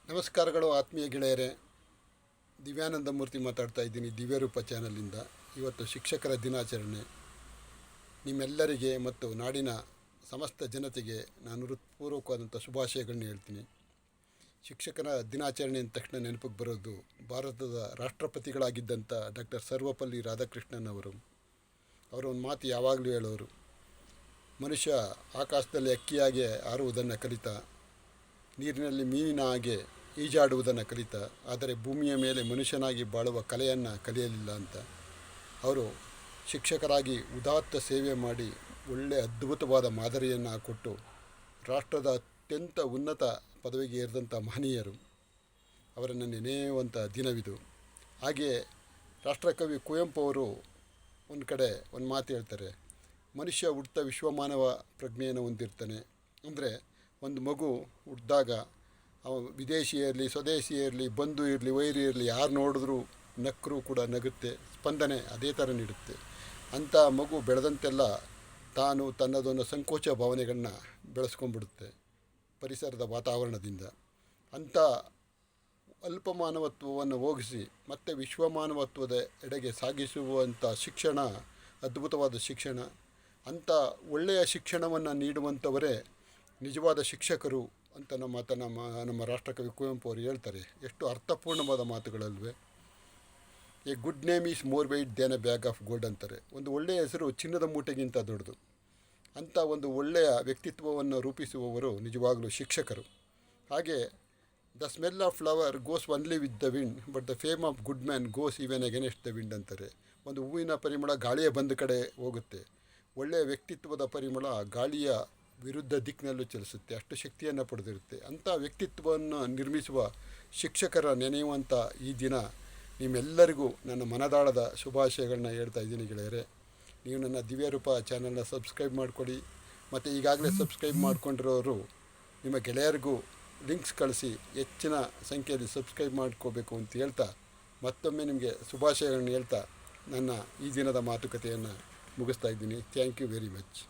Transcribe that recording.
ನಮಸ್ಕಾರಗಳು ಆತ್ಮೀಯ ಗೆಳೆಯರೇ. ದಿವ್ಯಾನಂದ ಮೂರ್ತಿ ಮಾತಾಡ್ತಾ ಇದ್ದೀನಿ ದಿವ್ಯರೂಪ ಚಾನಲಿಂದ. ಇವತ್ತು ಶಿಕ್ಷಕರ ದಿನಾಚರಣೆ. ನಿಮ್ಮೆಲ್ಲರಿಗೆ ಮತ್ತು ನಾಡಿನ ಸಮಸ್ತ ಜನತೆಗೆ ನಾನು ಹೃತ್ಪೂರ್ವಕವಾದಂಥ ಶುಭಾಶಯಗಳನ್ನ ಹೇಳ್ತೀನಿ. ಶಿಕ್ಷಕರ ದಿನಾಚರಣೆ ಅಂದ ತಕ್ಷಣ ನೆನಪಿಗೆ ಬರೋದು ಭಾರತದ ರಾಷ್ಟ್ರಪತಿಗಳಾಗಿದ್ದಂಥ ಡಾಕ್ಟರ್ ಸರ್ವಪಲ್ಲಿ ರಾಧಾಕೃಷ್ಣನ್ ಅವರು. ಒಂದು ಮಾತು ಯಾವಾಗಲೂ ಹೇಳೋರು, ಮನುಷ್ಯ ಆಕಾಶದಲ್ಲಿ ಅಕ್ಕಿಯಾಗೆ ಹಾರುವುದನ್ನು ಕಲಿತ, ನೀರಿನಲ್ಲಿ ಮೀನಿನ ಹಾಗೆ ಈಜಾಡುವುದನ್ನು ಕಲಿತ, ಆದರೆ ಭೂಮಿಯ ಮೇಲೆ ಮನುಷ್ಯನಾಗಿ ಬಾಳುವ ಕಲೆಯನ್ನು ಕಲಿಯಲಿಲ್ಲ ಅಂತ. ಅವರು ಶಿಕ್ಷಕರಾಗಿ ಉದಾತ್ತ ಸೇವೆ ಮಾಡಿ ಒಳ್ಳೆಯ ಅದ್ಭುತವಾದ ಮಾದರಿಯನ್ನು ಕೊಟ್ಟು ರಾಷ್ಟ್ರದ ಅತ್ಯಂತ ಉನ್ನತ ಪದವಿಗೆ ಏರಿದಂಥ ಮಹನೀಯರು. ಅವರನ್ನು ನೆನೆಯುವಂಥ ದಿನವಿದು. ಹಾಗೆಯೇ ರಾಷ್ಟ್ರಕವಿ ಕುವೆಂಪು ಅವರು ಒಂದು ಕಡೆ ಒಂದು ಮಾತು ಹೇಳ್ತಾರೆ, ಮನುಷ್ಯ ಹುಟ್ಟಿದ ವಿಶ್ವಮಾನವ ಪ್ರಜ್ಞೆಯನ್ನು ಹೊಂದಿರ್ತಾನೆ. ಅಂದರೆ ಒಂದು ಮಗು ಹುಟ್ಟಿದಾಗ ವಿದೇಶಿ ಇರಲಿ, ಸ್ವದೇಶಿ ಇರಲಿ, ಬಂಧು ಇರಲಿ, ವೈರಿ ಇರಲಿ, ಯಾರು ನೋಡಿದ್ರೂ ನಕ್ಕರೂ ಕೂಡ ನಗುತ್ತೆ, ಸ್ಪಂದನೆ ಅದೇ ಥರ ನೀಡುತ್ತೆ. ಅಂಥ ಮಗು ಬೆಳೆದಂತೆಲ್ಲ ತಾನು ತನ್ನದೊಂದು ಸಂಕೋಚ ಭಾವನೆಗಳನ್ನ ಬೆಳೆಸ್ಕೊಂಡ್ಬಿಡುತ್ತೆ ಪರಿಸರದ ವಾತಾವರಣದಿಂದ. ಅಂಥ ಅಲ್ಪಮಾನವತ್ವವನ್ನು ಹೋಗಿಸಿ ಮತ್ತೆ ವಿಶ್ವಮಾನವತ್ವದ ಎಡೆಗೆ ಸಾಗಿಸುವಂಥ ಶಿಕ್ಷಣ ಅದ್ಭುತವಾದ ಶಿಕ್ಷಣ. ಅಂಥ ಒಳ್ಳೆಯ ಶಿಕ್ಷಣವನ್ನು ನೀಡುವಂಥವರೇ ನಿಜವಾದ ಶಿಕ್ಷಕರು ಅಂತ ನಮ್ಮ ರಾಷ್ಟ್ರಕವಿ ಕುವೆಂಪು ಅವರು ಹೇಳ್ತಾರೆ. ಎಷ್ಟು ಅರ್ಥಪೂರ್ಣವಾದ ಮಾತುಗಳಲ್ವೇ. A good name is more weight than a bag of gold ಅಂತಾರೆ. ಒಂದು ಒಳ್ಳೆಯ ಹೆಸರು ಚಿನ್ನದ ಮೂಟೆಗಿಂತ ದೊಡ್ಡದು. ಅಂಥ ಒಂದು ಒಳ್ಳೆಯ ವ್ಯಕ್ತಿತ್ವವನ್ನು ರೂಪಿಸುವವರು ನಿಜವಾಗಲೂ ಶಿಕ್ಷಕರು. ಹಾಗೆ the smell of flower goes only with the wind, but the fame of good man goes even against the wind ಅಂತಾರೆ. ಒಂದು ಹೂವಿನ ಪರಿಮಳ ಗಾಳಿಯ ಬಂದ ಕಡೆ ಹೋಗುತ್ತೆ, ಒಳ್ಳೆಯ ವ್ಯಕ್ತಿತ್ವದ ಪರಿಮಳ ಗಾಳಿಯ ವಿರುದ್ಧ ದಿಕ್ಕಿನಲ್ಲೂ ಚಲಿಸುತ್ತೆ, ಅಷ್ಟು ಶಕ್ತಿಯನ್ನು ಪಡೆದಿರುತ್ತೆ. ಅಂಥ ವ್ಯಕ್ತಿತ್ವವನ್ನು ನಿರ್ಮಿಸುವ ಶಿಕ್ಷಕರ ನೆನೆಯುವಂಥ ಈ ದಿನ ನಿಮ್ಮೆಲ್ಲರಿಗೂ ನನ್ನ ಮನದಾಳದ ಶುಭಾಶಯಗಳನ್ನ ಹೇಳ್ತಾ ಇದ್ದೀನಿ ಗೆಳೆಯರೆ. ನೀವು ನನ್ನ ದಿವ್ಯರೂಪ ಚಾನಲ್ನ ಸಬ್ಸ್ಕ್ರೈಬ್ ಮಾಡಿಕೊಡಿ. ಮತ್ತು ಈಗಾಗಲೇ ಸಬ್ಸ್ಕ್ರೈಬ್ ಮಾಡ್ಕೊಂಡಿರೋರು ನಿಮ್ಮ ಗೆಳೆಯರಿಗೂ ಲಿಂಕ್ಸ್ ಕಳಿಸಿ ಹೆಚ್ಚಿನ ಸಂಖ್ಯೆಯಲ್ಲಿ ಸಬ್ಸ್ಕ್ರೈಬ್ ಮಾಡ್ಕೋಬೇಕು ಅಂತ ಹೇಳ್ತಾ ಮತ್ತೊಮ್ಮೆ ನಿಮಗೆ ಶುಭಾಶಯಗಳನ್ನ ಹೇಳ್ತಾ ನನ್ನ ಈ ದಿನದ ಮಾತುಕತೆಯನ್ನು ಮುಗಿಸ್ತಾ ಇದ್ದೀನಿ. Thank you very much.